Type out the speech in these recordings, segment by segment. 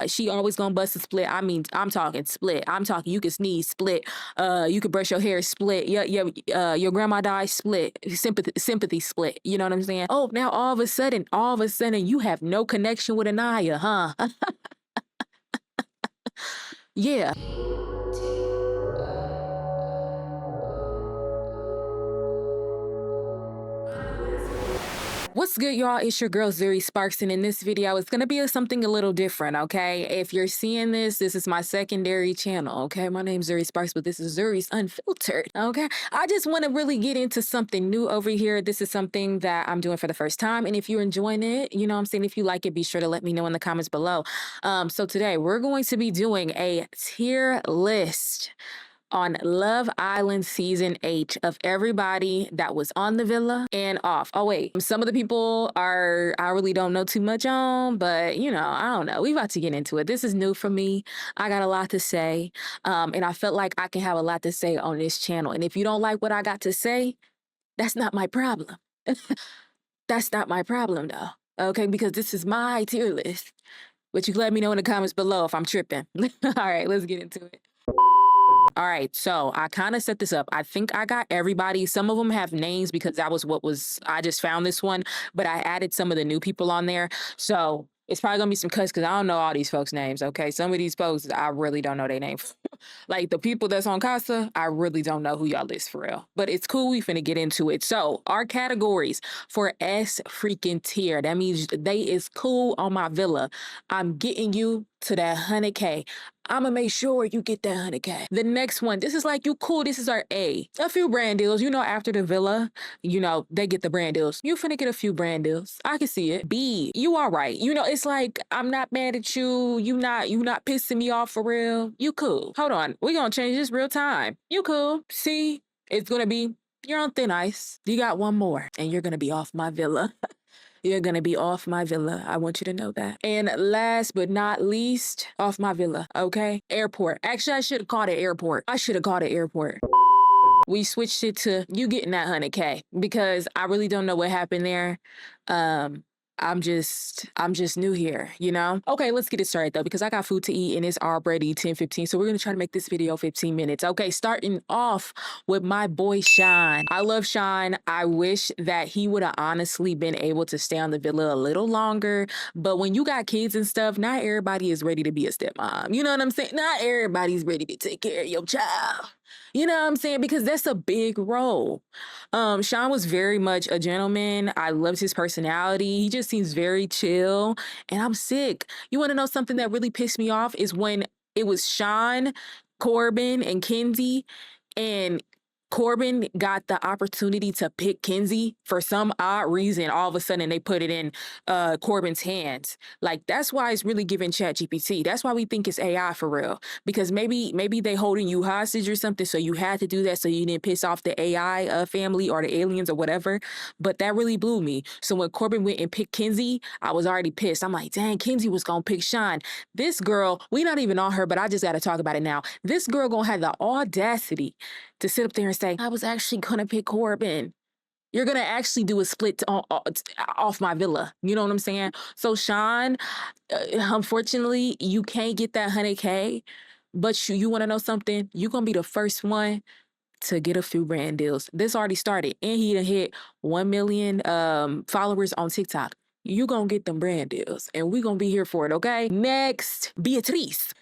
She always gonna bust a split. I mean, I'm talking split. I'm talking you can sneeze, split. You can brush your hair, split. Your grandma died, split. Sympathy split. You know what I'm saying? Oh, now all of a sudden, you have no connection with Anaya, huh? Yeah. What's good, y'all? It's your girl ZuriSparks, and in this video, it's gonna be something a little different, okay? If you're seeing this is my secondary channel, okay? My name's ZuriSparks, but this is Zuri's Unfiltered, okay? I just want to really get into something new over here. This is something that I'm doing for the first time, and if you're enjoying it, you know what I'm saying? If you like it, be sure to let me know in the comments below. So today, we're going to be doing a tier list on Love Island Season 8 of everybody that was on the villa and off. Oh, wait. Some of the people I really don't know too much on, but, you know, I don't know. We about to get into it. This is new for me. I got a lot to say, and I felt like I can have a lot to say on this channel. And if you don't like what I got to say, that's not my problem. That's not my problem, though, okay? Because this is my tier list. But you can let me know in the comments below if I'm tripping. All right, let's get into it. All right, so I kind of set this up. I think I got everybody. Some of them have names because that was I just found this one, but I added some of the new people on there. So it's probably gonna be some cuts because I don't know all these folks' names, okay? Some of these folks, I really don't know their names. Like the people that's on Casa, I really don't know who y'all list for real. But it's cool, we finna get into it. So our categories for S freaking tier, that means they is cool on my villa. I'm getting you to that 100K. I'ma make sure you get that 100K. The next one, this is like you cool, this is our A. A few brand deals, you know, after the villa, you know, they get the brand deals. You finna get a few brand deals. I can see it. B, you all right. You know, it's like, I'm not mad at you. You not pissing me off for real. You cool. Hold on, we gonna change this real time. You cool. C, it's gonna be, you're on thin ice. You got one more and you're gonna be off my villa. You're gonna be off my villa. I want you to know that. And last but not least, off my villa, okay? Airport. Actually, I should have called it airport. I should have called it airport. We switched it to you getting that 100K because I really don't know what happened there. I'm just new here, you know? Okay, let's get it started though, because I got food to eat and it's already 10:15. So we're gonna try to make this video 15 minutes. Okay, starting off with my boy Sean. I love Sean. I wish that he would have honestly been able to stay on the villa a little longer. But when you got kids and stuff, not everybody is ready to be a stepmom. You know what I'm saying? Not everybody's ready to take care of your child. You know what I'm saying? Because that's a big role. Sean was very much a gentleman. I loved his personality. He just seems very chill. And I'm sick. You want to know something that really pissed me off is when it was Sean, Corbin, and Kenzie, and Corbin got the opportunity to pick Kenzie for some odd reason. All of a sudden, they put it in Corbin's hands. Like, that's why it's really giving ChatGPT. That's why we think it's AI for real. Because maybe they holding you hostage or something, so you had to do that so you didn't piss off the AI family or the aliens or whatever. But that really blew me. So when Corbin went and picked Kenzie, I was already pissed. I'm like, dang, Kenzie was gonna pick Sean. This girl, we not even on her, but I just gotta talk about it now. This girl gonna have the audacity to sit up there and say, I was actually gonna pick Corbin. You're gonna actually do a split off my villa. You know what I'm saying? So Sean, unfortunately, you can't get that 100K, but you wanna know something? You're gonna be the first one to get a few brand deals. This already started, and he done hit 1 million followers on TikTok. You gonna get them brand deals, and we gonna be here for it, okay? Next, Beatrice.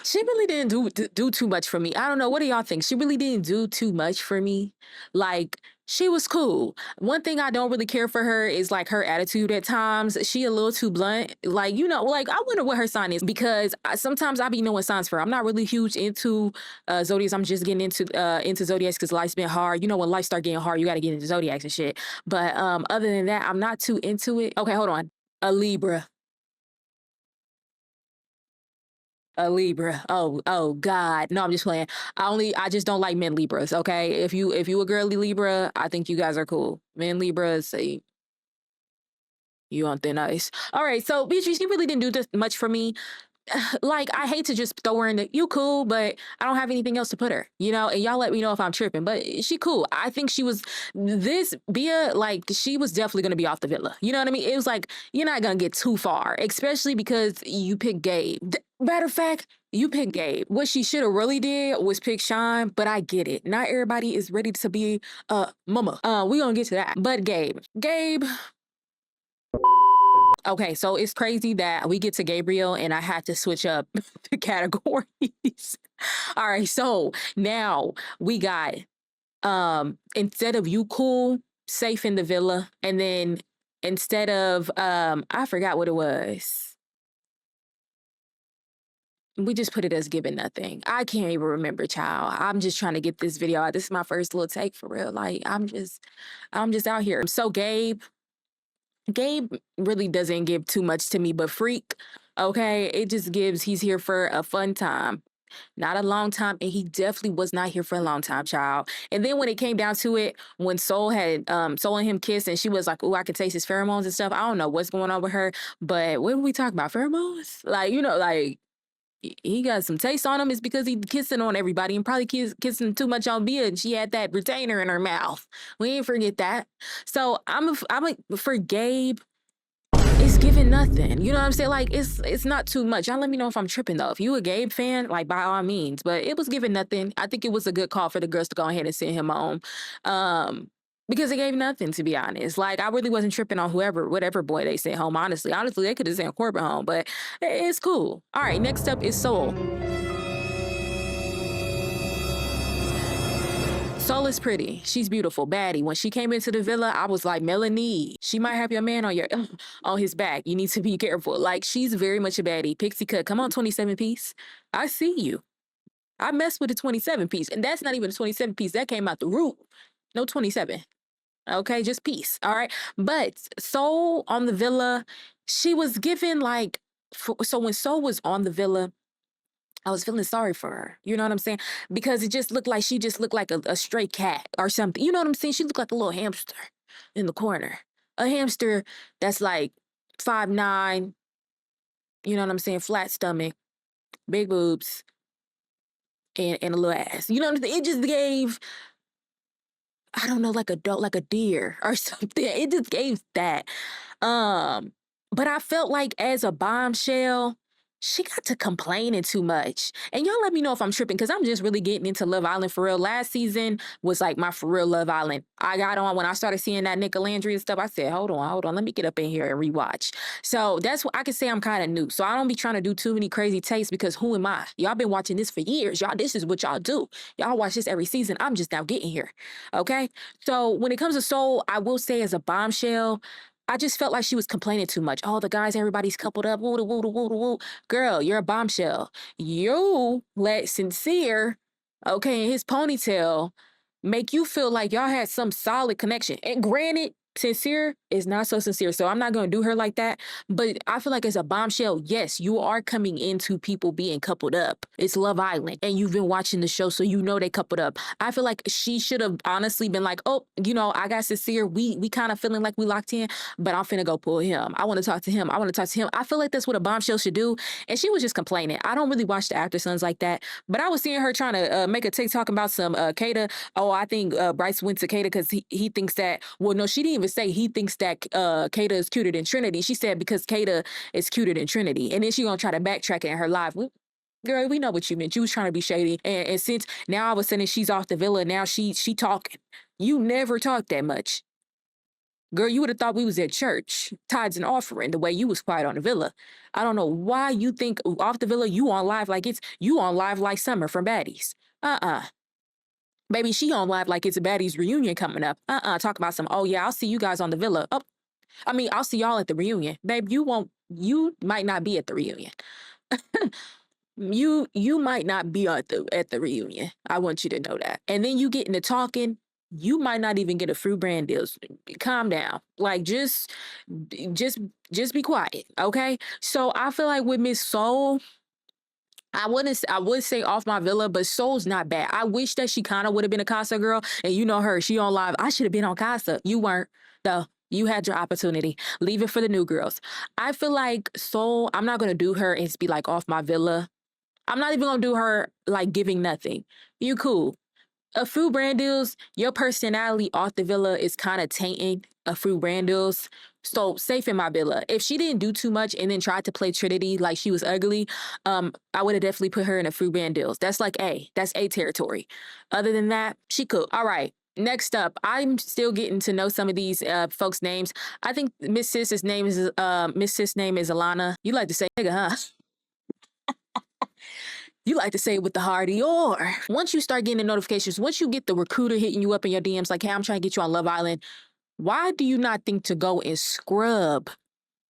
She really didn't do too much for me. I don't know. What do y'all think? She really didn't do too much for me. Like, she was cool. One thing I don't really care for her is like her attitude at times. She a little too blunt. Like, you know, like I wonder what her sign is because sometimes I be knowing signs for her. I'm not really huge into zodiacs. I'm just getting into zodiacs because life's been hard. You know, when life start getting hard, you got to get into zodiacs and shit. But other than that, I'm not too into it. Okay, hold on. A Libra. A Libra. Oh God. No, I'm just playing. I just don't like men Libras, okay? If you a girly Libra, I think you guys are cool. Men Libras, say you on thin ice. All right, so Beatrice, you really didn't do this much for me. like, I hate to just throw her in the you cool, but I don't have anything else to put her, you know? And y'all let me know if I'm tripping, but she cool. I think she was this Bia, like, she was definitely gonna be off the villa. You know what I mean? It was like, you're not gonna get too far, especially because you picked Gabe. Matter of fact, you picked Gabe. What she should have really did was pick Sean, but I get it. Not everybody is ready to be mama. We gonna get to that. But Gabe, okay, so it's crazy that we get to Gabriel and I had to switch up the categories. All right, so now we got instead of you cool, safe in the villa, and then instead of I forgot what it was. We just put it as giving nothing. I can't even remember, child. I'm just trying to get this video out. This is my first little take for real. Like I'm just out here. So Gabe really doesn't give too much to me, but freak, okay? It just gives he's here for a fun time, not a long time, and he definitely was not here for a long time, child. And then when it came down to it, when Soul and him kissed, and she was like, "Oh, I can taste his pheromones and stuff." I don't know what's going on with her, but what were we talking about? Pheromones? Like, you know, like he got some taste on him. It's because he kissing on everybody and probably kissing too much on Bia, and she had that retainer in her mouth. We ain't forget that. So I'm for Gabe. It's giving nothing. You know what I'm saying? Like it's not too much. Y'all let me know if I'm tripping though. If you a Gabe fan, like by all means. But it was giving nothing. I think it was a good call for the girls to go ahead and send him home. Because it gave nothing, to be honest. Like I really wasn't tripping on whatever boy they sent home, honestly. Honestly, they could have sent Corbin home, but it's cool. All right, next up is Soul. Soul is pretty. She's beautiful, baddie. When she came into the villa, I was like, Melanie, she might have your man on his back. You need to be careful. Like, she's very much a baddie. Pixie cut, come on, 27 piece. I see you. I messed with a 27 piece, and that's not even a 27 piece. That came out the root. No 27. Okay, just peace. All right. But Soul on the villa, she was given like, so when Soul was on the villa, I was feeling sorry for her. You know what I'm saying? Because it just looked like she just looked like a stray cat or something. You know what I'm saying? She looked like a little hamster in the corner. A hamster that's like 5'9", you know what I'm saying? Flat stomach, big boobs, and a little ass. You know what I'm saying? It just gave, I don't know, like a deer or something. It just gave that. But I felt like as a bombshell, she got to complaining too much. And y'all let me know if I'm tripping, because I'm just really getting into Love Island for real. Last season was like my for real Love Island. I got on when I started seeing that Nick Landry and stuff. I said, hold on, let me get up in here and rewatch. So that's what I can say. I'm kind of new. So I don't be trying to do too many crazy takes, because who am I? Y'all been watching this for years. Y'all, this is what y'all do. Y'all watch this every season. I'm just now getting here. Okay? So when it comes to Soul, I will say as a bombshell, I just felt like she was complaining too much. Oh, the guys, everybody's coupled up. Woo, woo, woo, woo, woo. Girl, you're a bombshell. You let Sincere, okay, in his ponytail, make you feel like y'all had some solid connection. And granted, Sincere is not so sincere, so I'm not going to do her like that. But I feel like as a bombshell, yes, you are coming into people being coupled up. It's Love Island, and you've been watching the show, so you know they coupled up. I feel like she should have honestly been like, oh, you know, I got Sincere. We kind of feeling like we locked in, but I'm finna go pull him. I want to talk to him. I feel like that's what a bombshell should do. And she was just complaining. I don't really watch the After Suns like that, but I was seeing her trying to make a TikTok about some Kata. Oh, I think Bryce went to Kata because he thinks that, well, no, she didn't even say he thinks that Kata is cuter than Trinity. She said because Kata is cuter than Trinity. And then she gonna try to backtrack it in her live. Girl, we know what you meant. You was trying to be shady. And since now all of a sudden she's off the villa, now she talking. You never talk that much. Girl, you would have thought we was at church, tithes and offering, the way you was quiet on the villa. I don't know why you think off the villa, you on live like Summer from Baddies. Baby, she on live like it's a Baddies reunion coming up. Talk about some, oh yeah, I'll see you guys on the villa. Oh, I mean, I'll see y'all at the reunion. Babe, you might not be at the reunion. You might not be at the reunion. I want you to know that. And then you get into talking, you might not even get a free brand deals. Calm down. Like just be quiet, okay? So I feel like with Miss Soul, I would say off my villa, but Soul's not bad. I wish that she kind of would have been a Casa girl. And you know her, she on live. I should have been on Casa. You weren't, though. You had your opportunity. Leave it for the new girls. I feel like Soul, I'm not gonna do her and be like off my villa. I'm not even gonna do her like giving nothing. You cool. A few brand deals, your personality off the villa is kind of tainting a few brand deals. So safe in my villa. If she didn't do too much and then tried to play Trinity like she was ugly, I would have definitely put her in a few brand deals. That's like that's A territory. Other than that, she cool. All right. Next up, I'm still getting to know some of these folks' names. I think Miss Sis's name is Alana. You like to say nigga, huh? You like to say it with the hard ER. Once you start getting the notifications, once you get the recruiter hitting you up in your DMs like, hey, I'm trying to get you on Love Island, why do you not think to go and scrub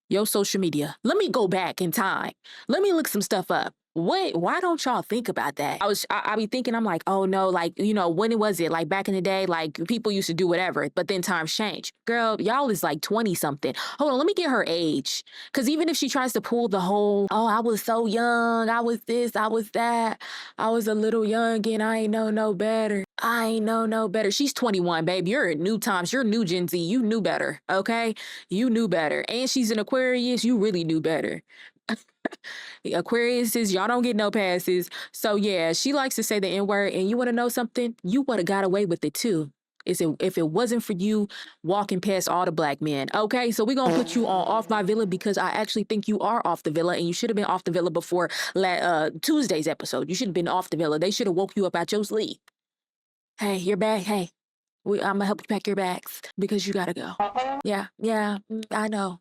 your social media? Let me go back in time. Let me look some stuff up. Wait, why don't y'all think about that? I be thinking, I'm like, oh no, like, you know, when was it? Like back in the day, like people used to do whatever, but then times change. Girl, y'all is like 20 something. Hold on, let me get her age. Cause even if she tries to pull the whole, oh, I was so young, I was this, I was that, I was a little young and I ain't know no better. I ain't know no better. She's 21, babe. You're at new times. You're new Gen Z. You knew better, okay? You knew better. And she's an Aquarius. You really knew better. The Aquariuses, y'all don't get no passes. So yeah, she likes to say the N-word. And you want to know something? You would have got away with it too. If it wasn't for you walking past all the black men. Okay, so we're going to put you on off my villa because I actually think you are off the villa and you should have been off the villa before Tuesday's episode. You should have been off the villa. They should have woke you up out your sleep. Hey, you're back. Hey, I'm gonna help you pack your bags because you gotta go. Yeah, I know.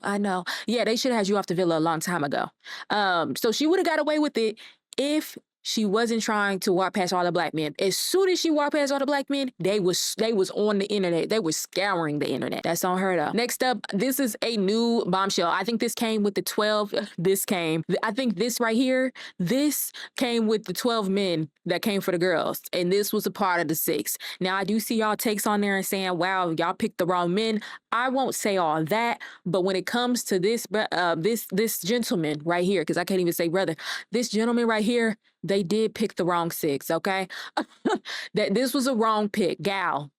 Yeah, they should have had you off the villa a long time ago. So she would have got away with it if she wasn't trying to walk past all the black men. As soon as she walked past all the black men, they was on the internet. They were scouring the internet. That's on her though. Next up, this is a new bombshell. I think this came with the 12. I think this right here, this came with the 12 men that came for the girls. And this was a part of the 6. Now I do see y'all takes on there and saying, wow, y'all picked the wrong men. I won't say all that, but when it comes to this gentleman right here, because I can't even say brother, this gentleman right here, they did pick the wrong 6, okay? That this was a wrong pick, gal.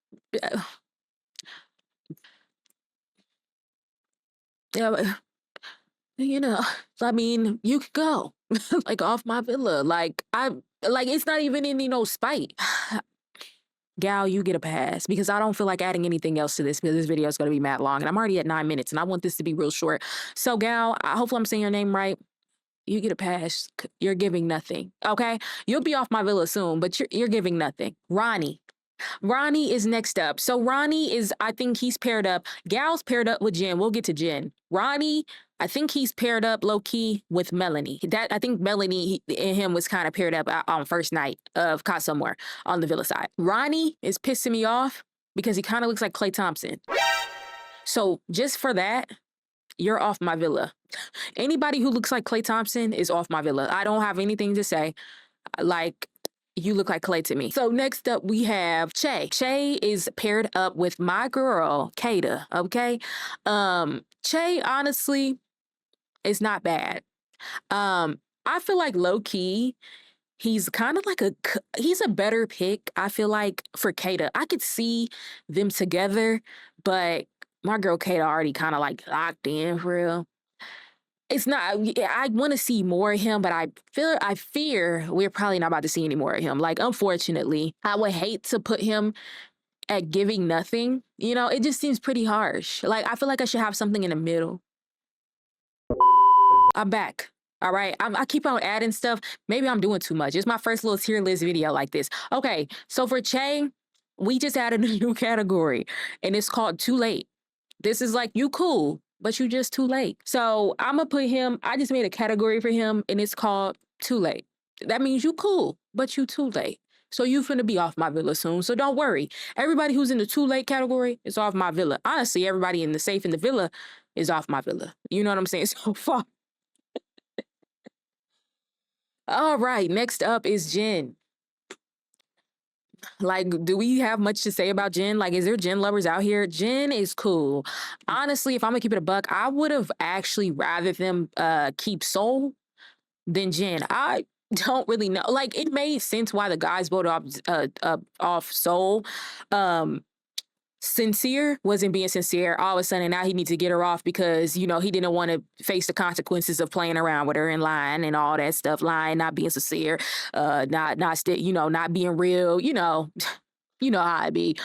Yeah, you know, I mean, you could go like off my villa. Like it's not even any no spite. Gal, you get a pass because I don't feel like adding anything else to this because this video is going to be mad long and I'm already at 9 minutes and I want this to be real short. So gal, hopefully I'm saying your name right. You get a pass. You're giving nothing. Okay. You'll be off my villa soon, but you're giving nothing. Ronnie. Ronnie is next up. So Ronnie is, I think he's paired up. Gal's paired up with Jen. We'll get to Jen. Ronnie, I think he's paired up low key with Melanie. I think Melanie and him was kind of paired up on first night of Caught Somewhere on the villa side. Ronnie is pissing me off because he kind of looks like Klay Thompson. So just for that, you're off my villa. Anybody who looks like Klay Thompson is off my villa. I don't have anything to say. Like, you look like Klay to me. So next up we have Che. Che is paired up with my girl, Kata, okay? Che, honestly, is not bad. I feel like low-key, he's kind of like he's a better pick, I feel like, for Kata. I could see them together, but my girl Kata already kind of like locked in for real. It's not, I want to see more of him, but I fear we're probably not about to see any more of him. Like, unfortunately, I would hate to put him at giving nothing. You know, it just seems pretty harsh. Like, I feel like I should have something in the middle. I'm back. All right. I keep on adding stuff. Maybe I'm doing too much. It's my first little tier list video like this. Okay. So for Che, we just added a new category and it's called Too Late. This is like, you cool, but you just too late. So I'm gonna put him, I just made a category for him and it's called Too Late. That means you cool, but you too late. So you finna be off my villa soon. So don't worry. Everybody who's in the too late category is off my villa. Honestly, everybody in the safe in the villa is off my villa. You know what I'm saying? So far. All right, next up is Jen. Like, do we have much to say about Jen? Like, is there Jen lovers out here? Jen is cool. Honestly, if I'm gonna keep it a buck, I would have actually rather them keep Soul than Jen. I don't really know. Like, it made sense why the guys voted off Soul. sincere, wasn't being sincere. All of a sudden now he needs to get her off because, you know, he didn't want to face the consequences of playing around with her and lying and all that stuff, lying, not being sincere, not being real, you know how it be.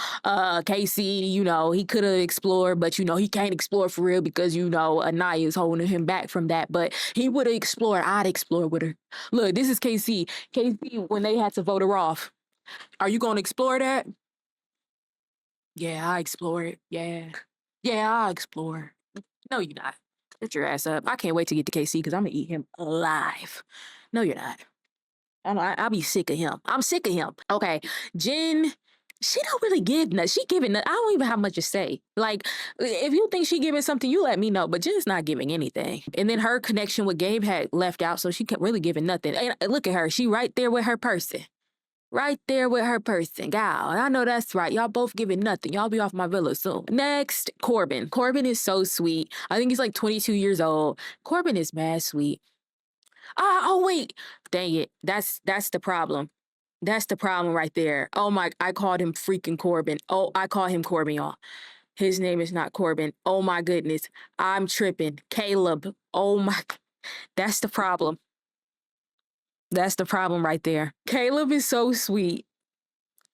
Casey, you know, he could have explored, but you know, he can't explore for real because, you know, Anaya is holding him back from that. But he would have explored. I'd explore with her. Look, this is Casey. Casey, when they had to vote her off. Are you gonna explore that? Yeah, I explore it. Yeah. Yeah, I'll explore. No, you're not. Get your ass up. I can't wait to get to KC because I'm gonna eat him alive. No, you're not. I'll be sick of him. I'm sick of him. Okay, Jen, she don't really give nothing. She giving nothing. I don't even have much to say. Like, if you think she giving something, you let me know. But Jen's not giving anything. And then her connection with Gabe had left out, so she kept really giving nothing. And look at her. She right there with her person. Right there with her person. Gal, I know that's right. Y'all both giving nothing. Y'all be off my villa soon. Next, Corbin. Corbin is so sweet. I think he's like 22 years old. Corbin is mad sweet. Oh wait. Dang it. That's the problem. That's the problem right there. Oh my, I called him freaking Corbin. Oh, I call him Corbin, y'all. His name is not Corbin. Oh my goodness. I'm tripping. Caleb. Oh my, that's the problem. That's the problem right there. Caleb is so sweet,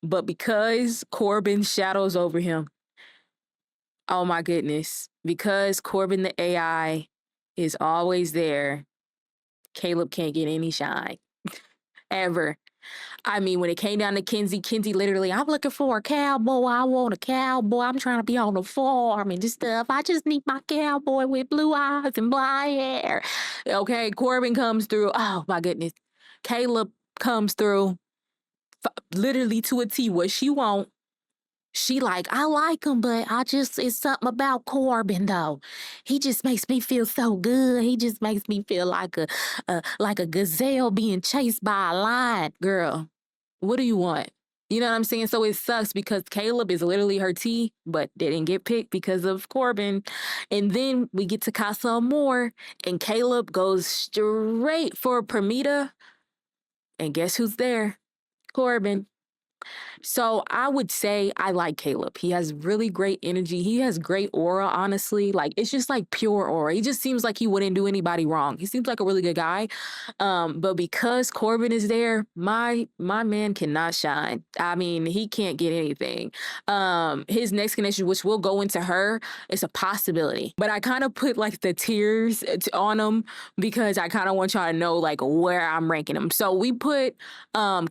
but because Corbin shadows over him, oh my goodness, because Corbin the AI is always there, Caleb can't get any shine. Ever. I mean, when it came down to Kenzie literally, I'm looking for a cowboy. I want a cowboy. I'm trying to be on the farm and just stuff. I just need my cowboy with blue eyes and black hair. Okay, Corbin comes through. Oh my goodness. Caleb comes through literally to a T what she want. She like, I like him, but it's something about Corbin though. He just makes me feel so good. He just makes me feel like a gazelle being chased by a lion. Girl, what do you want? You know what I'm saying? So it sucks because Caleb is literally her T, but they didn't get picked because of Corbin. And then we get to Casa Amor, and Caleb goes straight for Permita. And guess who's there? Corbin. So I would say I like Caleb. He has really great energy. He has great aura, honestly. Like, it's just like pure aura. He just seems like he wouldn't do anybody wrong. He seems like a really good guy. But because Corbin is there, my man cannot shine. I mean, he can't get anything. His next connection, which we'll go into her, is a possibility. But I kind of put like the tiers on him because I kind of want y'all to know like where I'm ranking him. So we put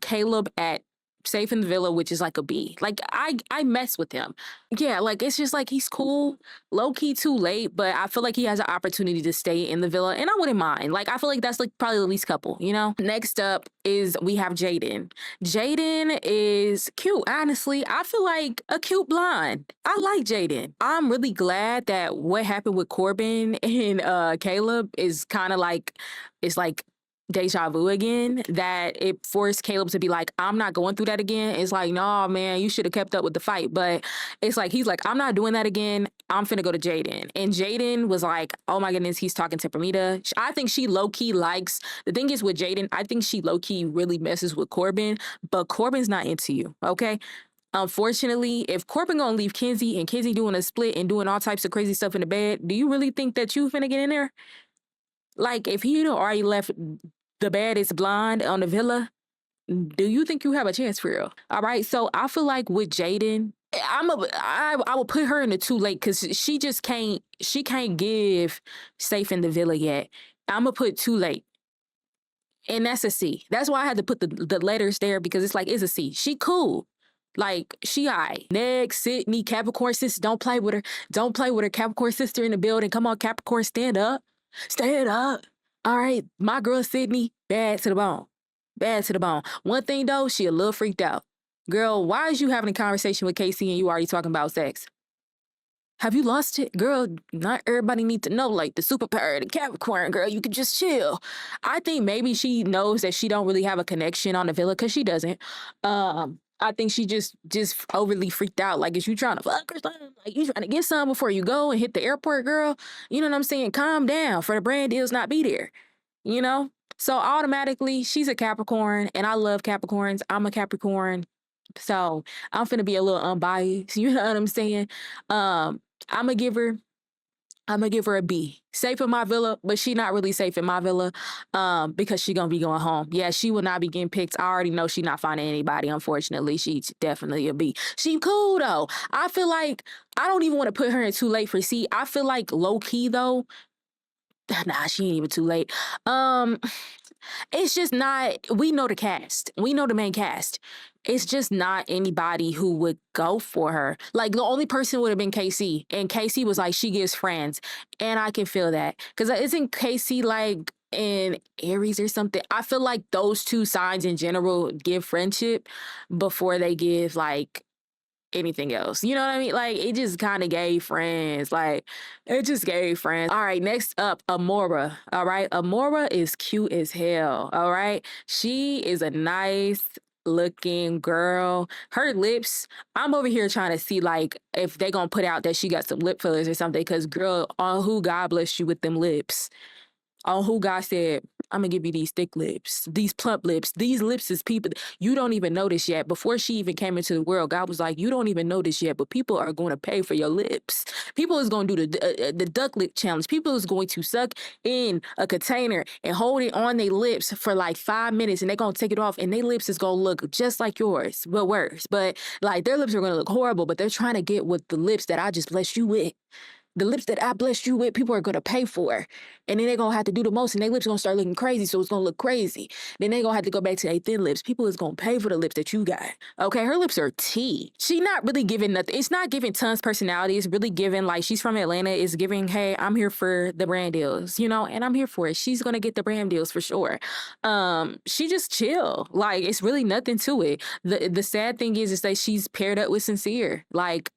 Caleb at safe in the villa, which is like a B. Like I mess with him. Yeah, like it's just like he's cool, low key too late, but I feel like he has an opportunity to stay in the villa, and I wouldn't mind. Like I feel like that's like probably the least couple, you know. Next up is we have Jaden. Jaden is cute. Honestly, I feel like a cute blonde. I like Jaden. I'm really glad that what happened with Corbin and Caleb is kind of like it's like deja vu again, that it forced Caleb to be like, I'm not going through that again. It's like, no, man, you should have kept up with the fight. But it's like, he's like, I'm not doing that again. I'm finna go to Jaden. And Jaden was like, oh my goodness, he's talking to Permita. I think she low-key likes, the thing is with Jaden, I think she low-key really messes with Corbin, but Corbin's not into you, okay? Unfortunately, if Corbin gonna leave Kenzie and Kenzie doing a split and doing all types of crazy stuff in the bed, do you really think that you finna get in there? Like, if he already left the baddest blonde on the villa, do you think you have a chance for real? All right, so I feel like with Jaden, I will put her in the too late because she can't give safe in the villa yet. I'm gonna put too late. And that's a C. That's why I had to put the letters there because it's like, it's a C. She cool. Like, she alright. Next, Sydney, Capricorn sister, don't play with her. Don't play with her. Capricorn sister in the building. Come on, Capricorn, stand up. Stand up. All right, my girl Sydney, bad to the bone. Bad to the bone. One thing though, she a little freaked out. Girl, why is you having a conversation with Casey and you already talking about sex? Have you lost it? Girl, not everybody needs to know, like, the superpower of the Capricorn, girl. You could just chill. I think maybe she knows that she don't really have a connection on the villa, because she doesn't. I think she just overly freaked out. Like, is you trying to fuck or something? Like, you trying to get some before you go and hit the airport, girl? You know what I'm saying? Calm down for the brand deals not be there, you know? So automatically, she's a Capricorn, and I love Capricorns. I'm a Capricorn. So I'm finna be a little unbiased. You know what I'm saying? I'm gonna give her I'm gonna give her a B. Safe in my villa, but she not really safe in my villa, because she gonna be going home. Yeah, she will not be getting picked. I already know she not finding anybody. Unfortunately, she's definitely a B. She cool though. I feel like I don't even want to put her in too late for C. I feel like low key though. Nah, she ain't even too late. Um, it's just not. We know the cast. We know the main cast. It's just not anybody who would go for her. Like the only person would have been Casey, and Casey was like she gives friends, and I can feel that because isn't Casey like in Aries or something? I feel like those two signs in general give friendship before they give like anything else. You know what I mean? Like it just kind of gave friends. Like it just gave friends. All right, next up, Amora. All right. Amora is cute as hell. All right. She is a nice looking girl. Her lips, I'm over here trying to see like if they gonna put out that she got some lip fillers or something. Cause girl, on who God bless you with them lips. On who God said, I'm gonna give you these thick lips, these plump lips. These lips is people you don't even notice yet. Before she even came into the world, God was like, you don't even know this yet, but people are going to pay for your lips. People is going to do the duck lip challenge. People is going to suck in a container and hold it on their lips for like 5 minutes, and they're gonna take it off, and their lips is gonna look just like yours, but worse. But like their lips are gonna look horrible, but they're trying to get with the lips that I just blessed you with. The lips that I blessed you with, people are gonna pay for. And then they're gonna have to do the most, and their lips gonna start looking crazy, so it's gonna look crazy. Then they're gonna have to go back to their thin lips. People is gonna pay for the lips that you got. Okay, her lips are tea. She not really giving nothing. It's not giving tons personality. It's really giving, like, she's from Atlanta. It's giving, hey, I'm here for the brand deals, you know, and I'm here for it. She's gonna get the brand deals for sure. She just chill. Like, it's really nothing to it. The sad thing is that she's paired up with Sincere. Like,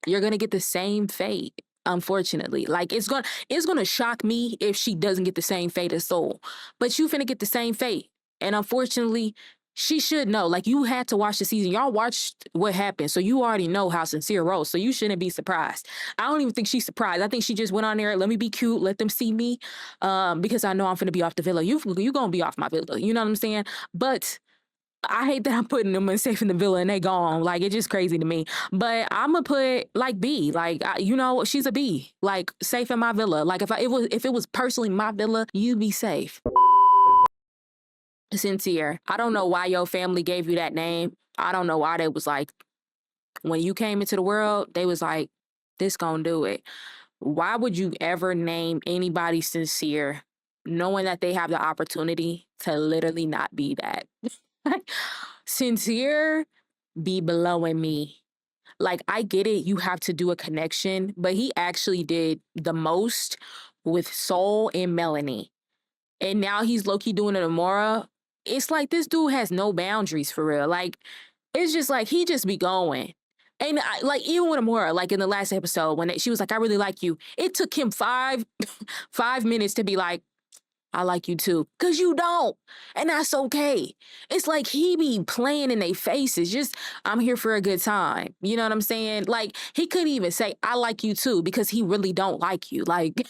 you're gonna get the same fate. Unfortunately, like it's gonna shock me if she doesn't get the same fate as Soul, but you finna get the same fate, and unfortunately, she should know. Like you had to watch the season, y'all watched what happened, so you already know how Sincere rolls. So you shouldn't be surprised. I don't even think she's surprised. I think she just went on there. Let me be cute. Let them see me, because I know I'm finna be off the villa. You gonna be off my villa. You know what I'm saying? But I hate that I'm putting them in safe in the villa and they gone. Like it's just crazy to me. But I'm gonna put like B. Like you know, she's a B. Like safe in my villa. Like if it was personally my villa, you'd be safe. Sincere. I don't know why your family gave you that name. I don't know why they was like when you came into the world, they was like, this gonna do it. Why would you ever name anybody Sincere knowing that they have the opportunity to literally not be that? Sincere be blowing me. Like, I get it, you have to do a connection, but he actually did the most with Soul and Melanie. And now he's low-key doing it to Mora. It's like this dude has no boundaries for real. Like, it's just like he just be going. And like even with Amora, like in the last episode, when she was like, "I really like you," it took him 5 minutes to be like, I like you too. Cause you don't. And that's okay. It's like he be playing in their faces. Just, I'm here for a good time. You know what I'm saying? Like, he couldn't even say, I like you too, because he really don't like you. Like,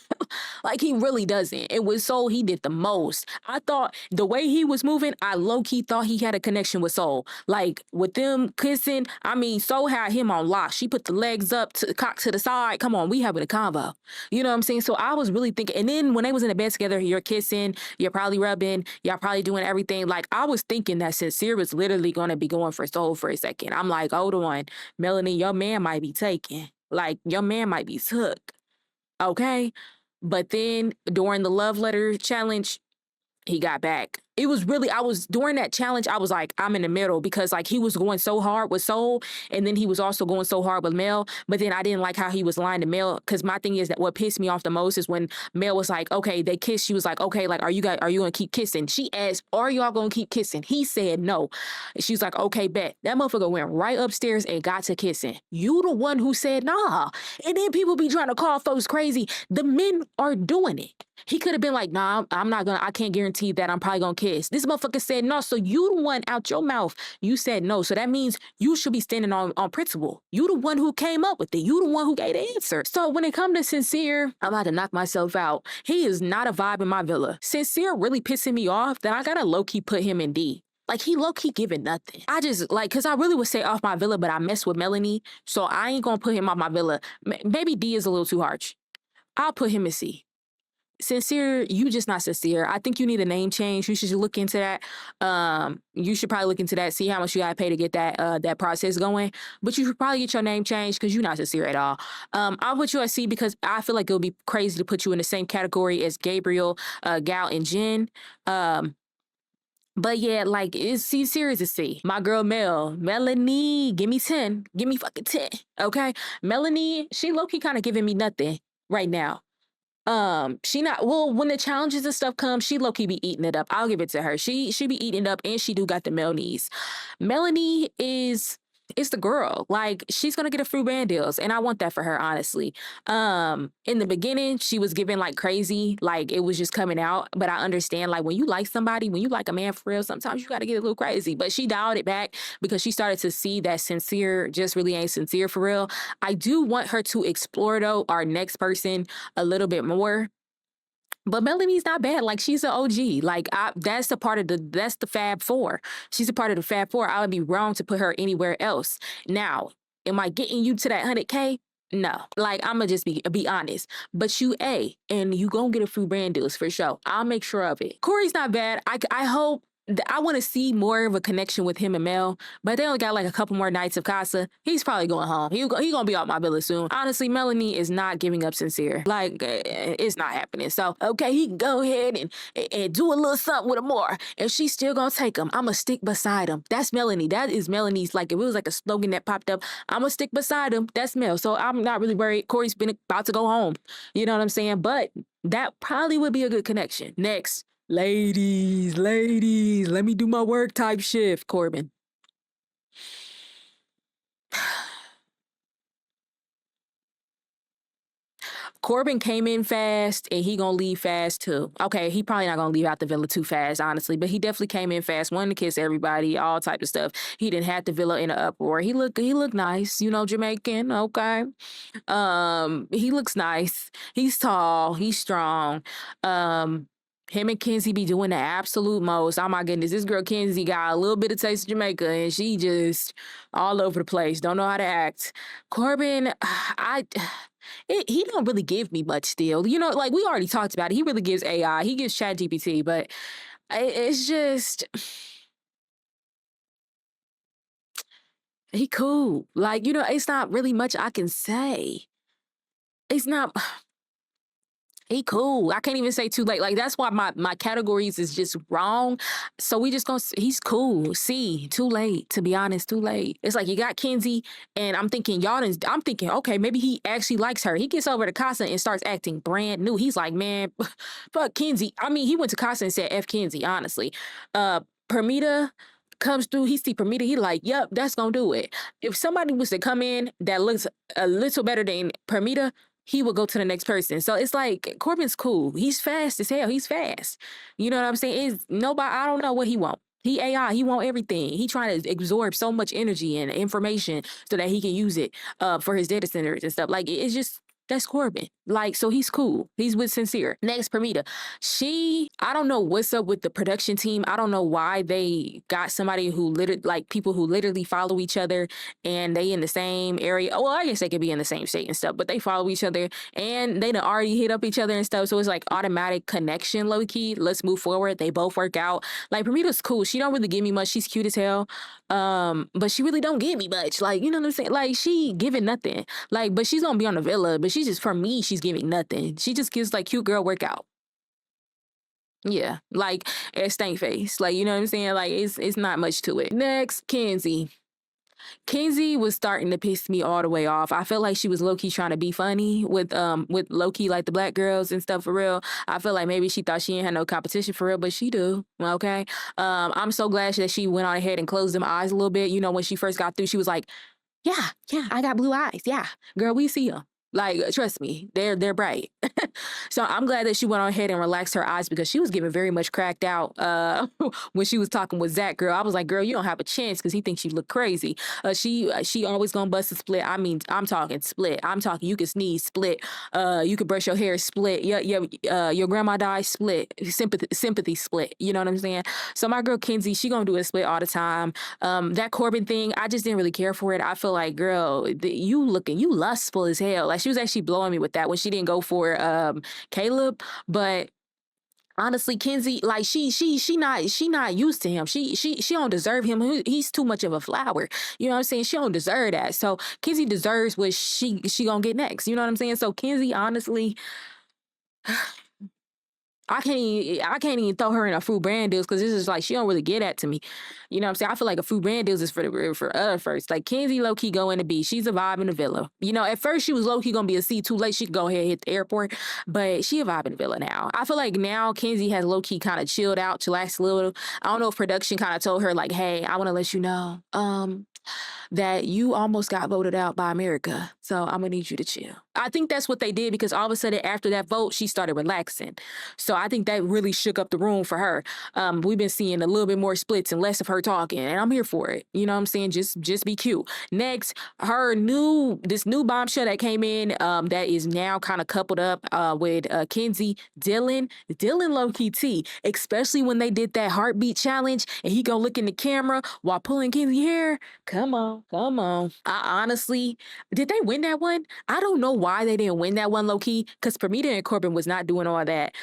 like he really doesn't. It was Soul, he did the most. I thought the way he was moving, I low-key thought he had a connection with Soul. Like, with them kissing, I mean, Soul had him on lock. She put the legs up, to the cock to the side. Come on, we having a convo. You know what I'm saying? So I was really thinking, and then when they was in the bed together, you're kissing, you're probably rubbing, y'all probably doing everything. Like, I was thinking that Sincere was literally going to be going for Soul for a second. I'm like, hold on, Melanie, your man might be taken. Like, your man might be took. Okay? But then during the love letter challenge, he got back. It was really, during that challenge, I was like, I'm in the middle because like he was going so hard with Soul and then he was also going so hard with Mel. But then I didn't like how he was lying to Mel because my thing is that what pissed me off the most is when Mel was like, okay, they kissed. She was like, okay, like, are you going to keep kissing? She asked, are y'all going to keep kissing? He said no. And she was like, okay, bet. That motherfucker went right upstairs and got to kissing. You the one who said nah. And then people be trying to call folks crazy. The men are doing it. He could have been like, nah, I can't guarantee that I'm probably gonna kiss. This motherfucker said no, so you the one out your mouth, you said no. So that means you should be standing on principle. You the one who came up with it. You the one who gave the answer. So when it comes to Sincere, I'm about to knock myself out. He is not a vibe in my villa. Sincere really pissing me off that I gotta low-key put him in D. Like, he low-key giving nothing. I just, like, because I really would say off my villa, but I mess with Melanie, so I ain't gonna put him off my villa. Maybe D is a little too harsh. I'll put him in C. Sincere, you just not sincere. I think you need a name change. You should look into that. You should probably look into that, see how much you gotta pay to get that process going. But you should probably get your name changed because you're not sincere at all. I'll put you at C because I feel like it would be crazy to put you in the same category as Gabriel, Gal, and Jen. But yeah, like, it's C series is C. My girl Melanie, give me 10. Give me fucking 10. Okay? Melanie, she low-key kind of giving me nothing right now. She not, well, when the challenges and stuff come, she low-key be eating it up. I'll give it to her. She be eating it up, and she do got the male knees. Melanie is the girl. Like, she's gonna get a fruit band deals, and I want that for her, honestly. In the beginning, she was giving like crazy, like it was just coming out. But I understand, like, when you like somebody, when you like a man for real, sometimes you gotta get a little crazy. But she dialed it back because she started to see that sincere just really ain't sincere for real. I do want her to explore though our next person a little bit more. But Melanie's not bad. Like, she's an OG. Like, that's the Fab Four. She's a part of the Fab Four. I would be wrong to put her anywhere else. Now, am I getting you to that 100K? No. Like, I'ma just be honest. But you A, and you gonna get a few brand deals for sure. I'll make sure of it. Corey's not bad. I hope. I want to see more of a connection with him and Mel, but they only got like a couple more nights of Casa. He's probably going home. He gonna be off my villa soon. Honestly, Melanie is not giving up sincere. Like, it's not happening. So, okay, he can go ahead and do a little something with him more, and she's still gonna take him. I'ma stick beside him. That's Melanie. That is Melanie's, like, if it was like a slogan that popped up, I'ma stick beside him. That's Mel. So I'm not really worried. Corey's been about to go home. You know what I'm saying? But that probably would be a good connection. Next. Ladies, let me do my work type shift, Corbin. Corbin came in fast and he gonna leave fast too. Okay, he probably not gonna leave out the villa too fast, honestly, but he definitely came in fast, wanted to kiss everybody, all type of stuff. He didn't have the villa in an uproar. He looked nice, you know, Jamaican, okay. He looks nice. He's tall, he's strong. Him and Kenzie be doing the absolute most. Oh my goodness, this girl Kenzie got a little bit of taste of Jamaica, and she just all over the place. Don't know how to act. Corbin, he don't really give me much still. You know, like we already talked about it. He really gives AI. He gives ChatGPT, but it's just he cool. Like, you know, it's not really much I can say. It's not. He cool. I can't even say too late. Like, that's why my categories is just wrong. So we just gonna, he's cool. See, too late, to be honest, too late. It's like you got Kenzie, and I'm thinking, I'm thinking, okay, maybe he actually likes her. He gets over to Casa and starts acting brand new. He's like, man, fuck Kenzie. I mean, he went to Casa and said F Kenzie, honestly. Permita comes through, he see Permita, he like, yep, that's gonna do it. If somebody was to come in that looks a little better than Permita, he would go to the next person. So it's like, Corbin's cool. He's fast as hell. He's fast. You know what I'm saying? Is nobody, I don't know what he want. He AI, he want everything. He trying to absorb so much energy and information so that he can use it for his data centers and stuff. Like, it's just, that's Corbin. Like, so he's cool. He's with Sincere. Next, Permita. I don't know what's up with the production team. I don't know why they got somebody who people who literally follow each other and they in the same area. Well, I guess they could be in the same state and stuff, but they follow each other and they done already hit up each other and stuff. So it's like automatic connection, low key. Let's move forward. They both work out. Like, Permita's cool. She don't really give me much. She's cute as hell. But she really don't give me much. Like, you know what I'm saying? Like, she giving nothing. Like, but she's gonna be on the villa, but she just, for me, she's giving nothing. She just gives like cute girl workout. Yeah, like a stank face. Like, you know what I'm saying? Like, it's not much to it. Next, Kenzie. Kenzie was starting to piss me all the way off. I felt like she was low-key trying to be funny with low-key like the black girls and stuff for real. I feel like maybe she thought she ain't had no competition for real, but she do. Okay. I'm so glad that she went on ahead and closed them eyes a little bit. You know, when she first got through, she was like, yeah, I got blue eyes. Yeah, girl, we see them. Like, trust me, they're bright. So I'm glad that she went on ahead and relaxed her eyes because she was getting very much cracked out when she was talking with Zach. Girl, I was like, girl, you don't have a chance because he thinks you look crazy. She always gonna bust a split. I mean, I'm talking split. I'm talking you can sneeze split. You can brush your hair split. Your grandma died split. Sympathy split. You know what I'm saying? So my girl Kenzie, she gonna do a split all the time. That Corbin thing, I just didn't really care for it. I feel like, girl, you lustful as hell. Like she was actually blowing me with that when she didn't go for Caleb, but honestly, Kenzie, like she not used to him. She don't deserve him. He's too much of a flower. You know what I'm saying? She don't deserve that. So Kenzie deserves what she gonna get next. You know what I'm saying? So Kenzie, honestly, I can't even throw her in a fruit brand deals because this is like she don't really get that to me. You know what I'm saying? I feel like a fruit brand deals is for other first. Like Kenzie low key go in the B. She's a vibe in the villa. You know, at first she was low key gonna be a C too late. She could go ahead and hit the airport, but she a vibe in the villa now. I feel like now Kenzie has low key kind of chilled out, chillaxed a little. I don't know if production kind of told her like, hey, I want to let you know, that you almost got voted out by America. So I'm gonna need you to chill. I think that's what they did because all of a sudden after that vote, she started relaxing. So I think that really shook up the room for her. We've been seeing a little bit more splits and less of her talking, and I'm here for it. You know what I'm saying? Just be cute. Next, this new bombshell that came in, that is now kind of coupled up with Kenzie, Dylan low-key T, especially when they did that heartbeat challenge and he go look in the camera while pulling Kenzie hair. Come on. I honestly, did they win that one? I don't know why they didn't win that one low-key, because Permita and Corbin was not doing all that.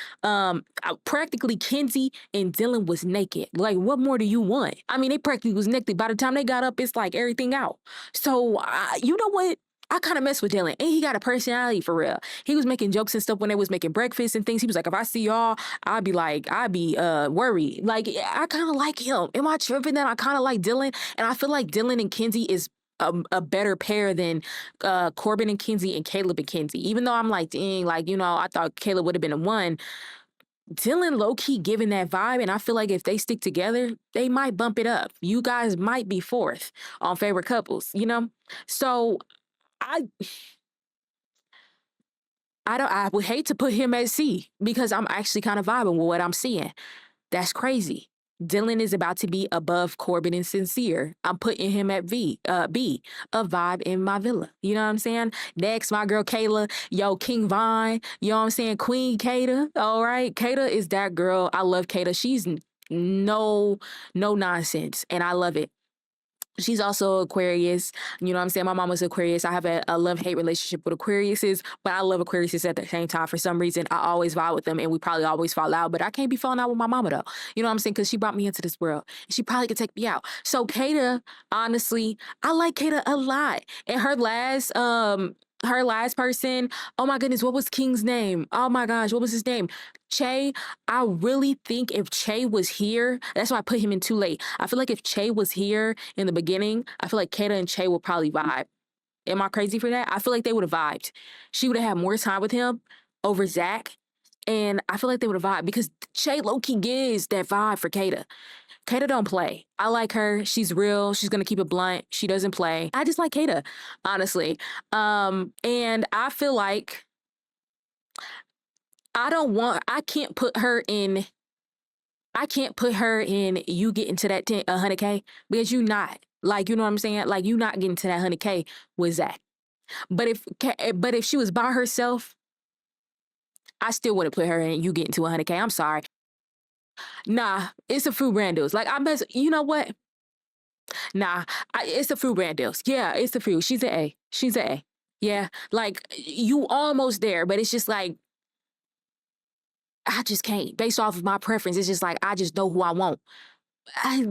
Practically Kenzie and Dylan was naked. Like, what more do you want? I mean, they practically was naked. By the time they got up, it's like everything out. So, you know what? I kind of mess with Dylan, and he got a personality for real. He was making jokes and stuff when they was making breakfast and things. He was like, if I see y'all, I'd be worried. Like, I kind of like him. Am I tripping that I kind of like Dylan? And I feel like Dylan and Kenzie is a better pair than Corbin and Kenzie and Caleb and Kenzie. Even though I'm like, dang, like, you know, I thought Caleb would have been a one. Dylan low-key giving that vibe, and I feel like if they stick together, they might bump it up. You guys might be fourth on favorite couples, you know? So I I would hate to put him at C because I'm actually kind of vibing with what I'm seeing. That's crazy. Dylan is about to be above Corbin and Sincere. I'm putting him at B, a vibe in my villa. You know what I'm saying? Next, my girl Kayla, King Vine, you know what I'm saying? Queen Kata, all right? Kata is that girl. I love Kata. She's no nonsense, and I love it. She's also Aquarius. You know what I'm saying? My mom was Aquarius. I have a love-hate relationship with Aquariuses, but I love Aquariuses at the same time. For some reason, I always vibe with them, and we probably always fall out, but I can't be falling out with my mama, though. You know what I'm saying? Because she brought me into this world. She probably could take me out. So Kata, honestly, I like Kata a lot. And her last person, oh my goodness, what was King's name? Oh my gosh, what was his name? Che. I really think if Che was here, that's why I put him in too late. I feel like if Che was here in the beginning, I feel like Kata and Che would probably vibe. Am I crazy for that? I feel like they would have vibed. She would have had more time with him over Zach. And I feel like they would have vibed because Che low-key gives that vibe for Kata. Kata don't play. I like her. She's real. She's gonna keep it blunt. She doesn't play. I just like Kata, honestly. And I feel like I can't put her in you getting to that 100K because you not. Like, you know what I'm saying? Like, you not getting to that 100K with Zach. But if she was by herself, I still wouldn't put her in you getting to 100K. I'm sorry. Nah, it's a fruit brand deals. Like, you know what? Nah, it's the fruit brand deals. Yeah, it's the fruit. She's an A. She's an A. Yeah, like you almost there, but it's just like I just can't. Based off of my preference, it's just like I just know who I want. I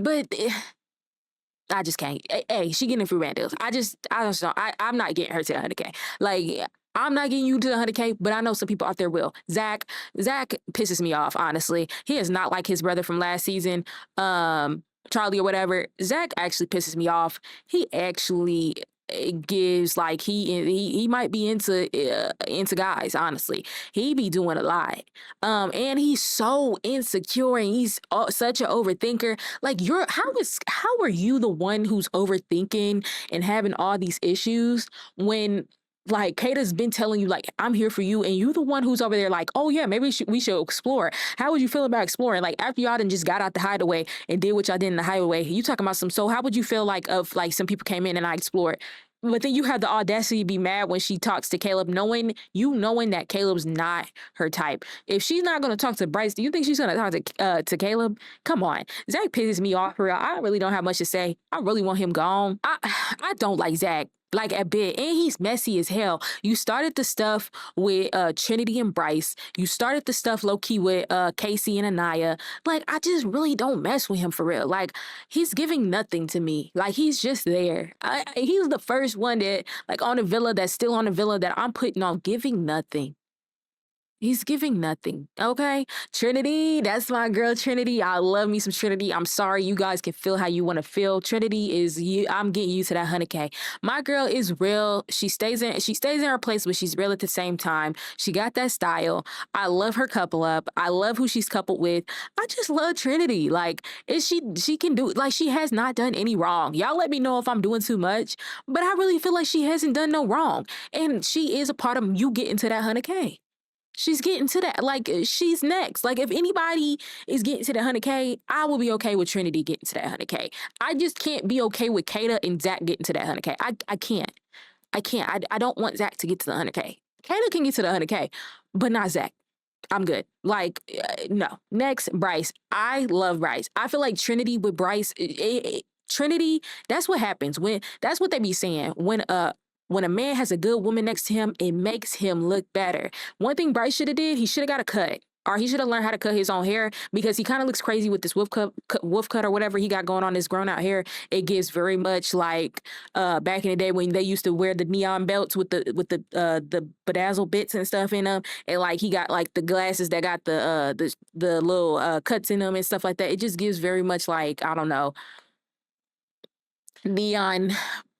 just can't. Hey, she getting fruit brand deals. I don't know. I'm not getting her to the 100K. Like, I'm not getting you to the 100K, but I know some people out there will. Zach pisses me off, honestly. He is not like his brother from last season, Charlie or whatever. Zach actually pisses me off. He actually gives like he might be into guys, honestly. He be doing a lot. And he's so insecure and he's such an overthinker. Like how are you the one who's overthinking and having all these issues when Like, Kata's been telling you, like, I'm here for you, and you the one who's over there like, oh yeah, maybe we should explore. How would you feel about exploring? Like, after y'all done just got out the hideaway and did what y'all did in the hideaway, you talking about some, so how would you feel like of like some people came in and I explored? But then you have the audacity to be mad when she talks to Caleb, knowing that Caleb's not her type. If she's not gonna talk to Bryce, do you think she's gonna talk to Caleb? Come on. Zach pisses me off for real. I really don't have much to say. I really want him gone. I don't like Zach. Like a bit, and he's messy as hell. You started the stuff with Trinity and Bryce. You started the stuff low key with Casey and Anaya. Like, I just really don't mess with him for real. Like, he's giving nothing to me. Like, he's just there. He's the first one that, like, on the villa, that's still on the villa, that I'm putting on giving nothing. He's giving nothing, okay? Trinity, that's my girl Trinity. I love me some Trinity. I'm sorry, you guys can feel how you want to feel. Trinity is you. I'm getting used to that 100K. My girl is real. She stays in her place, but she's real at the same time. She got that style. I love her couple up. I love who she's coupled with. I just love Trinity. Like, she can do, like, she has not done any wrong. Y'all let me know if I'm doing too much, but I really feel like she hasn't done no wrong. And she is a part of you getting to that 100K. She's getting to that. Like, she's next. Like, if anybody is getting to the 100K, I will be okay with Trinity getting to that 100K. I just can't be okay with Kata and Zach getting to that 100K. I can't. I don't want Zach to get to the 100K. Kata can get to the 100K, but not Zach. I'm good. Like, no. Next, Bryce. I love Bryce. I feel like Trinity with Bryce, Trinity, that's what happens that's what they be saying. When a man has a good woman next to him, it makes him look better. One thing Bryce should have did, he should have got a cut. Or he should have learned how to cut his own hair, because he kind of looks crazy with this wolf cut or whatever he got going on, this grown out hair. It gives very much like back in the day when they used to wear the neon belts with the bedazzled bits and stuff in them, and like he got like the glasses that got the little cuts in them and stuff like that. It just gives very much like, I don't know, neon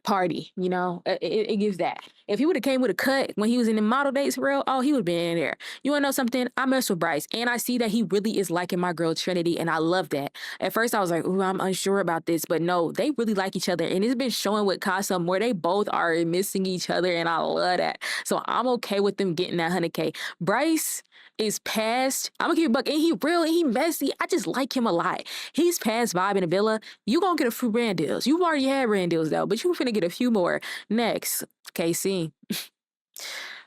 party, you know. It gives that. If he would have came with a cut when he was in the model dates for real, oh, he would have been in there. You wanna know something? I mess with Bryce, and I see that he really is liking my girl Trinity, and I love that. At first I was like, ooh, I'm unsure about this, but no, they really like each other, and it's been showing with Casa where they both are missing each other, and I love that. So I'm okay with them getting that 100K. Bryce is past. I'm gonna keep it buck, and he real and he messy. I just like him a lot. He's past vibe in a villa. You gonna get a few brand deals. You've already had brand deals though, but you finna get a few more. Next, KC.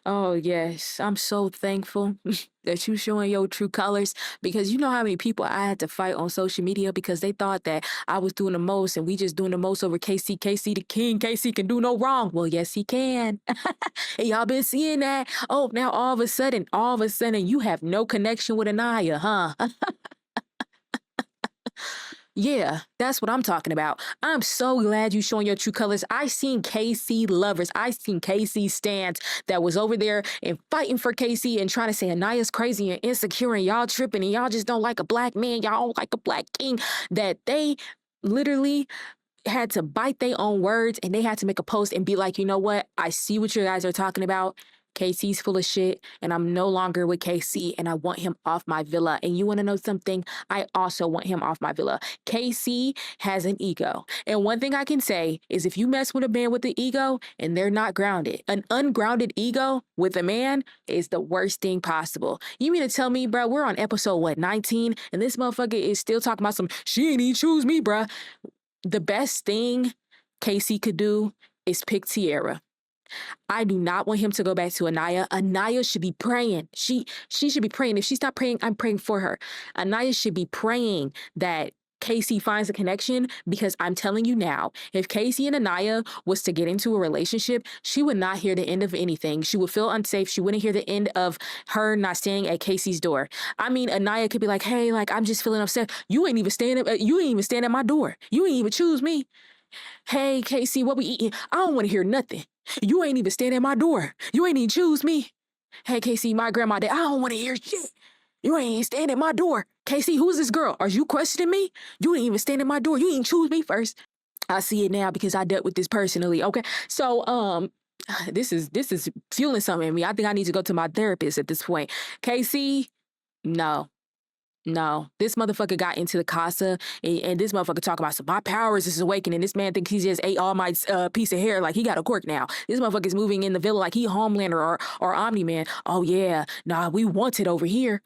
Oh yes, I'm so thankful that you showing your true colors, because you know how many people I had to fight on social media because they thought that I was doing the most and we just doing the most over KC. KC the king. KC can do no wrong. Well, yes, he can. And y'all been seeing that. Oh, now all of a sudden, you have no connection with Anaya, huh? Yeah, that's what I'm talking about. I'm so glad you showing your true colors. I seen KC lovers. I seen KC stands that was over there and fighting for KC and trying to say Anaya's crazy and insecure and y'all tripping and y'all just don't like a black man. Y'all don't like a black king. That they literally had to bite their own words, and they had to make a post and be like, you know what? I see what you guys are talking about. KC's full of shit, and I'm no longer with KC, and I want him off my villa. And you want to know something? I also want him off my villa. KC has an ego. And one thing I can say is if you mess with a man with an ego and they're not grounded, an ungrounded ego with a man is the worst thing possible. You mean to tell me, bro, we're on episode, what, 19? And this motherfucker is still talking about some, she ain't even choose me, bruh. The best thing KC could do is pick Tierra. I do not want him to go back to Anaya. Anaya should be praying. She should be praying. If she's not praying, I'm praying for her. Anaya should be praying that KC finds a connection, because I'm telling you now, if KC and Anaya was to get into a relationship, she would not hear the end of anything. She would feel unsafe. She wouldn't hear the end of her not staying at KC's door. I mean, Anaya could be like, hey, like, I'm just feeling upset. You ain't even staying at my door. You ain't even choose me. Hey, KC, what we eating? I don't want to hear nothing. You ain't even stand at my door. You ain't even choose me. Hey, KC, my grandma dead. I don't want to hear shit. You ain't even stand at my door. KC, who's this girl? Are you questioning me? You ain't even stand at my door. You ain't choose me first. I see it now because I dealt with this personally. Okay. So, this is fueling something in me. I think I need to go to my therapist at this point. KC, no. No, this motherfucker got into the casa, and this motherfucker talk about some my powers is awakening. This man thinks he just ate all my piece of hair like he got a quirk now. This motherfucker's moving in the villa like he Homelander or Omni Man. Oh yeah, nah, we want it over here.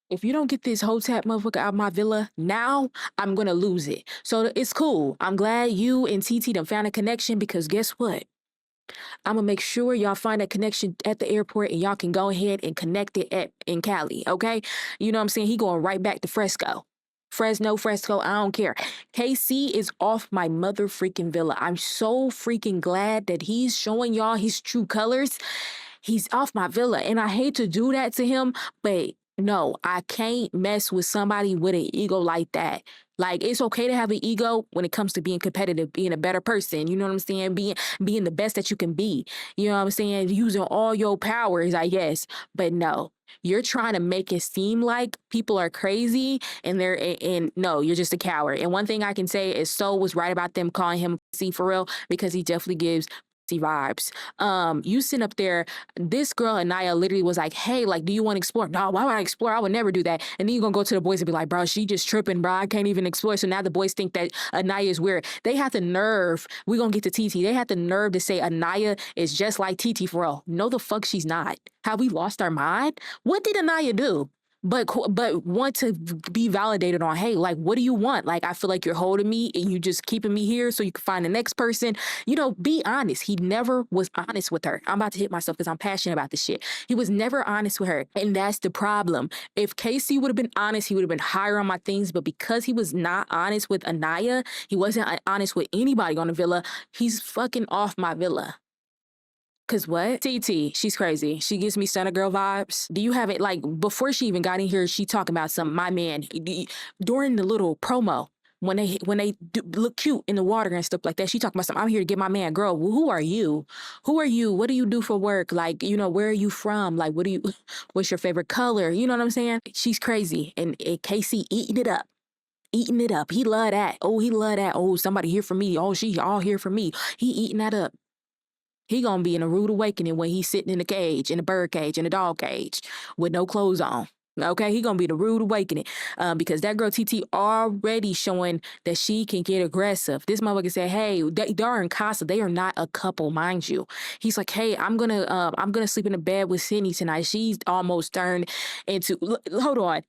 If you don't get this Hotep motherfucker out of my villa now, I'm gonna lose it. So it's cool. I'm glad you and TT done found a connection because guess what? I'm gonna make sure y'all find that connection at the airport and y'all can go ahead and connect it in Cali, okay? You know what I'm saying? He going right back to Fresco. Fresco, I don't care. KC is off my mother freaking villa. I'm so freaking glad that he's showing y'all his true colors. He's off my villa, and I hate to do that to him, but no, I can't mess with somebody with an ego like that. Like, it's okay to have an ego when it comes to being competitive, being a better person. You know what I'm saying? Being the best that you can be. You know what I'm saying? Using all your powers, I guess. But no, you're trying to make it seem like people are crazy and no, you're just a coward. And one thing I can say is Soul was right about them calling him C for real, because he definitely gives vibes. You sit up there, this girl Anaya literally was like, hey, like, do you want to explore? No, why would I explore? I would never do that. And then you're gonna go to the boys and be like, bro, she just tripping, bro. I can't even explore. So now the boys think that Anaya is weird. They have the nerve. We're gonna get to TT. They have the nerve to say Anaya is just like TT for real. No, the fuck she's not. Have we lost our mind? What did Anaya do? But want to be validated on, hey, like, what do you want? Like, I feel like you're holding me and you just keeping me here so you can find the next person. You know, be honest. He never was honest with her. I'm about to hit myself because I'm passionate about this shit. He was never honest with her. And that's the problem. If Casey would have been honest, he would have been higher on my things. But because he was not honest with Anaya, he wasn't honest with anybody on the villa, he's fucking off my villa. Cause what? TT, she's crazy. She gives me Stunner Girl vibes. Do you have it, like, before she even got in here, she talking about my man during the little promo when they look cute in the water and stuff like that. She talking about something. I'm here to get my man. Girl, well, who are you? Who are you? What do you do for work? Like, you know, where are you from? Like, what's your favorite color? You know what I'm saying? She's crazy, and Casey eating it up. Eating it up. He love that. Oh, he love that. Oh, somebody here for me. Oh, she all here for me. He eating that up. He gonna be in a rude awakening when he's sitting in a cage, in a bird cage, in a dog cage, with no clothes on. Okay, he gonna be the rude awakening, because that girl TT already showing that she can get aggressive. This motherfucker said, "Hey, they're in casa. They are not a couple, mind you." He's like, "Hey, I'm gonna sleep in the bed with Sydney tonight." She's almost turned into. Hold on,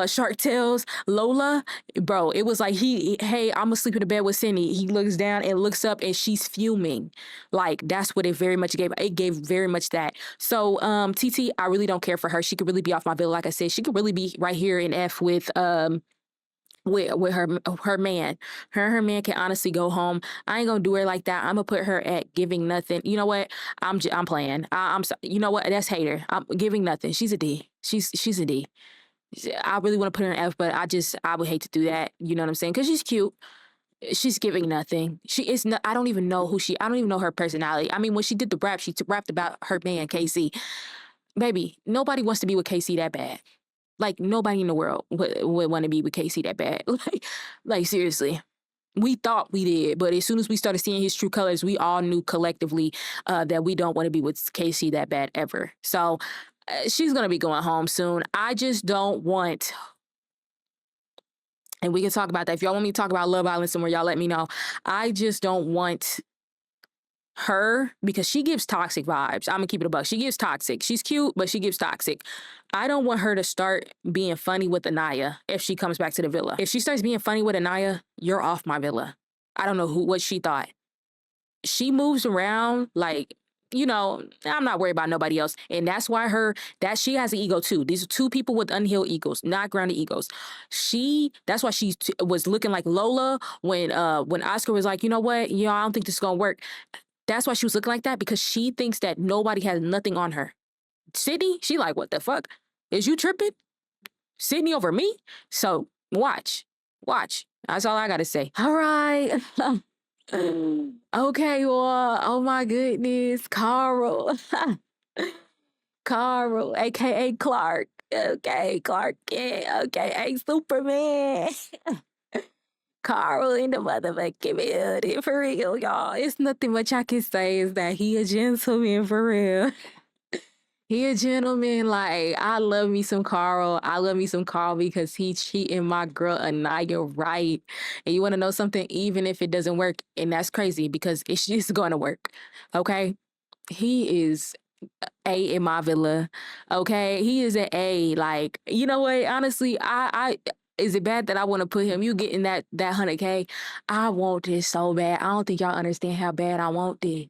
Shark Tales Lola, bro. It was like hey, I'm gonna sleep in the bed with Sydney. He looks down and looks up, and she's fuming. Like, that's what it very much gave. It gave very much that. So, TT, I really don't care for her. She could really be off my villa. Like I said, she could really be right here in F with her man. Her man can honestly go home. I ain't gonna do her like that. I'm gonna put her at giving nothing. You know what? I'm playing. I'm so, you know what? That's hater. I'm giving nothing. She's a D. She's a D. I really want to put her in F, but I would hate to do that. You know what I'm saying? Because she's cute. She's giving nothing. She is not. I don't even know I don't even know her personality. I mean, when she did the rap, she rapped about her man KC. Baby, nobody wants to be with KC that bad. Like, nobody in the world would want to be with KC that bad. Like seriously. We thought we did, but as soon as we started seeing his true colors, we all knew collectively that we don't want to be with KC that bad ever. So she's gonna be going home soon. I just don't want. And we can talk about that. If y'all want me to talk about Love Island somewhere, y'all let me know. I just don't want her, because she gives toxic vibes. I'm gonna keep it a buck. She gives toxic. She's cute, but she gives toxic. I don't want her to start being funny with Anaya if she comes back to the villa. If she starts being funny with Anaya, you're off my villa. I don't know what she thought. She moves around like, I'm not worried about nobody else. And that's why she has an ego too. These are two people with unhealed egos, not grounded egos. That's why she was looking like Lola when Oscar was like, you know what? I don't think this is gonna work. That's why she was looking like that, because she thinks that nobody has nothing on her. Sydney, she like, what the fuck? Is you tripping? Sydney over me? So watch. That's all I gotta say. All right. Okay, well, oh my goodness, Carl. Carl, aka Clark. Okay, Clark, yeah, okay, Superman. Carl in the motherfucking building, for real, y'all. It's nothing much I can say is that he a gentleman, for real. He a gentleman. Like, I love me some Carl. I love me some Carl because he treating my girl Anaya right. And you want to know something? Even if it doesn't work, and that's crazy because it's just going to work. Okay, he is A in my villa. Okay, he is an A. Like, you know what? Honestly, I is it bad that I want to put him? You getting that 100K? I want this so bad. I don't think y'all understand how bad I want this.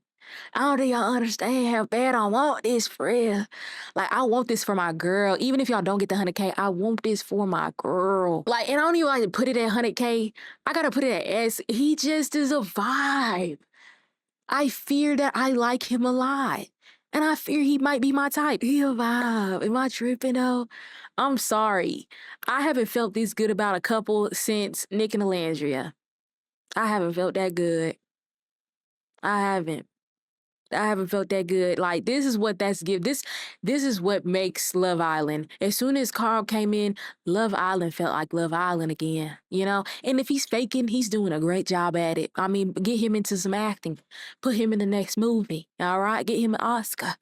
I don't think y'all understand how bad I want this for real. Like, I want this for my girl. Even if y'all don't get the 100K, I want this for my girl. Like, and I don't even like to put it at 100K. I gotta put it at S. He just is a vibe. I fear that I like him a lot. And I fear he might be my type. He a vibe. Am I tripping though? I'm sorry. I haven't felt this good about a couple since Nick and Alandria. I haven't felt that good. I haven't. I haven't felt that good. Like, this is what that's give. This is what makes Love Island. As soon as Carl came in, Love Island felt like Love Island again, you know? And if he's faking, he's doing a great job at it. I mean, get him into some acting. Put him in the next movie, all right? Get him an Oscar.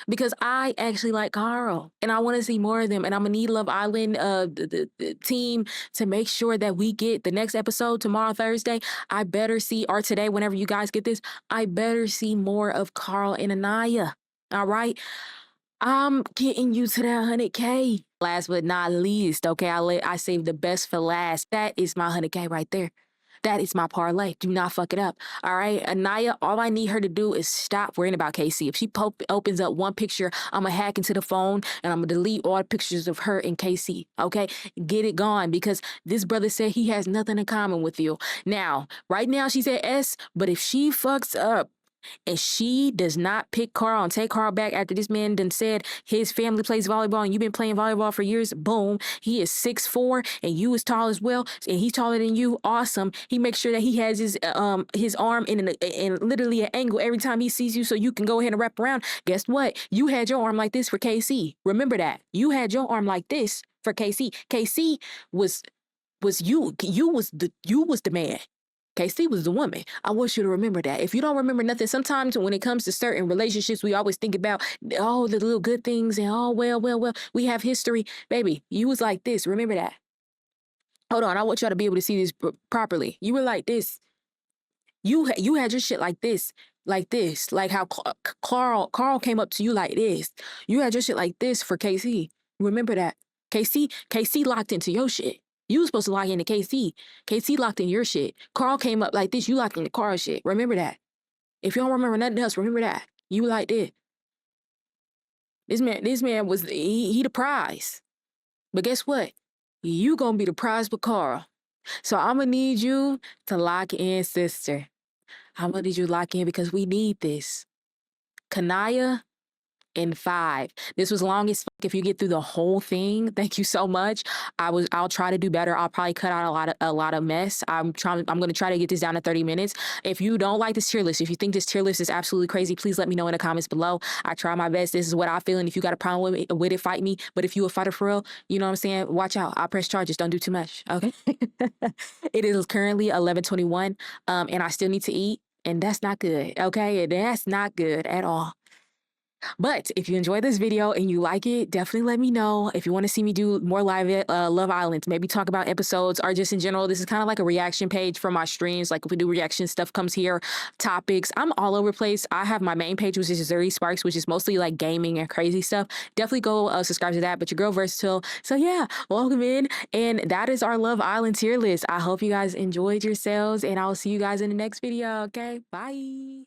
Because I actually like Carl and I want to see more of them. And I'm gonna need Love Island the team to make sure that we get the next episode tomorrow, Thursday. I better see, or today, whenever you guys get this, I better see more of Carl and Anaya. All right. I'm getting you to that 100K. Last but not least, okay, I saved the best for last. That is my 100K right there. That is my parlay. Do not fuck it up. All right, Anaya, all I need her to do is stop worrying about Casey. If she opens up one picture, I'm going to hack into the phone and I'm going to delete all the pictures of her and Casey, okay? Get it gone because this brother said he has nothing in common with you. Now, right now she's at S, but if she fucks up, and she does not pick Carl and take Carl back after this man done said his family plays volleyball and you've been playing volleyball for years, boom, he is 6'4" and you is tall as well, and he's taller than you, awesome. He makes sure that he has his arm in literally an angle every time he sees you so you can go ahead and wrap around. Guess what? You had your arm like this for KC. Remember that. You had your arm like this for KC. KC was you. You was the man. KC was the woman. I want you to remember that. If you don't remember nothing, sometimes when it comes to certain relationships, we always think about, oh, the little good things and, oh, well, we have history. Baby, you was like this. Remember that. Hold on. I want y'all to be able to see this properly. You were like this. You had your shit like this. Like how Carl came up to you like this. You had your shit like this for KC. Remember that. KC locked into your shit. You was supposed to lock into KC. KC locked in your shit. Carl came up like this. You locked into Carl's shit. Remember that. If you don't remember nothing else, remember that. You like this. This man was, he the prize. But guess what? You gonna be the prize with Carl. So I'm gonna need you to lock in, sister. I'm gonna need you to lock in because we need this. Kanaya in 5. This was long as fuck. If you get through the whole thing, thank you so much. I'll try to do better. I'll probably cut out a lot of mess. I'm gonna try to get this down to 30 minutes. If you don't like this tier list, if you think this tier list is absolutely crazy, please let me know in the comments below. I try my best. This is what I feel, and if you got a problem with it, fight me. But if you a fighter for real, you know what I'm saying? Watch out. I'll press charges. Don't do too much. Okay. It is currently 11:21, and I still need to eat, and that's not good. Okay, that's not good at all. But if you enjoyed this video and you like it, definitely let me know. If you want to see me do more live Love Island, maybe talk about episodes or just in general, this is kind of like a reaction page for my streams. Like if we do reaction stuff comes here, topics. I'm all over the place. I have my main page, which is ZuriSparks, which is mostly like gaming and crazy stuff. Definitely go subscribe to that. But your girl versatile. So yeah, welcome in. And that is our Love Island tier list. I hope you guys enjoyed yourselves and I'll see you guys in the next video. Okay, bye.